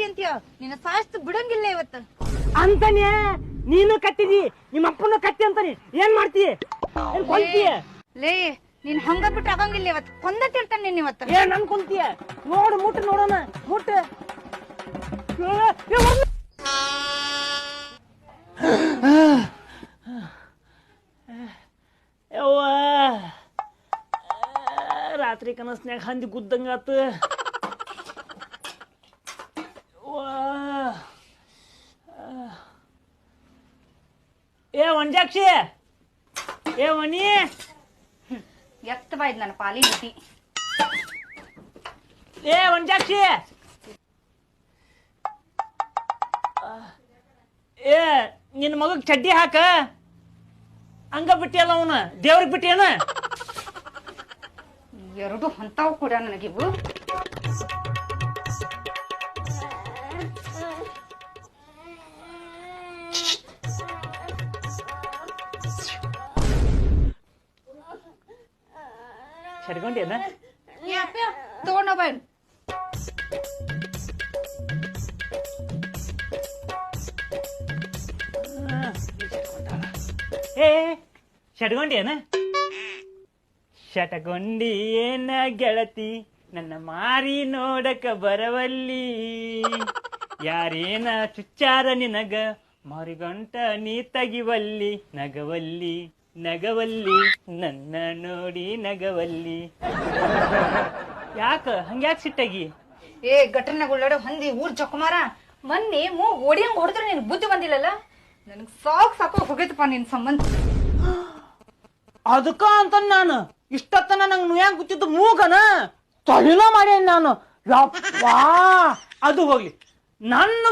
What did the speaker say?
ಕಟ್ಟಿ ಅಂತೀಯ ನಿನ್ನ ಸಾಸ್ತು ಬಿಡಂಗಿಲ್ಲ ಇವತ್ತು ಅಂತಾನೆ. ನೀನು ಕಟ್ಟಿದಿ, ನಿಮ್ಮ ಅಪ್ಪನ ಕಟ್ಟಿ ಅಂತಾನೆ. ಏನ್ ಮಾಡ್ತೀಯ? ಏನ್ ಕೊಂತೀಯ? ಲೇ ನೀನ್ ಹಂಗ ಬಿಟ್ಟು ಆಗಂಗಿಲ್ಲ ಇವತ್ತು ಕೊಂದಟ್ಟಿರ್ತಾನೆ ನೀನ್ ಇವತ್ತು. ಏನ್ ಅನ್ಕೊಂತೀಯ? ನೋಡು ಮುಟ್ಟು ನೋಡೋಣ ಮುಟ್ಟು. ಯವ್ವ ರಾತ್ರಿ ಕನಸ್ನ್ಯಾಗ ಹಂದಿ ಗುದ್ದಂಗಾತ. ಏ ವಂಜಾಕ್ಷಿ, ಏ ವನಿ, ಎತ್ತ ಬಾಯ್ದು ನನ್ನ ಪಾಲಿ ನಿತಿ. ಏ ವಂಜಾಕ್ಷಿ, ಏ ನಿನ್ನ ಮಗಗ್ ಚಡ್ಡಿ ಹಾಕ. ಹಂಗ ಬಿಟ್ಟಿಯಲ್ಲ ಅವನ ದೇವ್ರಿಗೆ ಬಿಟ್ಟಿಯನ. ಎರಡು ಹೊಂತಾವ್ ಕೂಡ ನನಗಿವು. ಸರಿಗೊಂಡೇನ? ತಗೊಂಡ ಬಾಯ್. ಏ ಶಟ್ಗೊಂಡೇನ? ಶಟಗೊಂಡಿ ಏನ ಗೆಳತಿ ನನ್ನ ಮಾರಿ ನೋಡಕ ಬರವಲ್ಲಿ. ಯಾರೇನ ಚುಚ್ಚಾರ ನಿನಗ ಮಾರಿಗಂಟ ನೀ ತಗಿವಲ್ಲಿ. ನಗವಲ್ಲಿ ನಗವಲ್ಲಿ ನನ್ನ ನೋಡಿ ನಗವಲ್ಲಿ. ಯಾಕ ಹಂಗ್ಯಾಕ್ ಸಿಟ್ಟಾಗಿ? ಏ ಗಟರ್ನಾಗ ಉಳ್ಳಾಡ ಹೊಂದಿ ಊರ್ ಚೊಕ್ಕಮಾರ ಮೊನ್ನೆ ಓಡಿಯಂಗ್ ಹೊಡೆದ್ರೆ ನಿನ್ ಬುದ್ಧಿ ಬಂದಿಲ್ಲಲ್ಲ. ನನಗ್ ಸಾಕು ಹೋಗೈತಪ್ಪ ನಿನ್ ಸಂಬಂಧ. ಅದಕ್ಕ ಅಂತ ನಾನು ಇಷ್ಟೊತ್ತನ ನಂಗೆ ನುಯ್ಯಾಗ ಗೊತ್ತಿದ್ದು ಮೂಗನ ತೊಳಿನ ಮಾಡೇನ್ ನಾನು. ಯಪ್ಪಾ ಅದು ಹೋಗ್ಲಿ, ನನ್ನ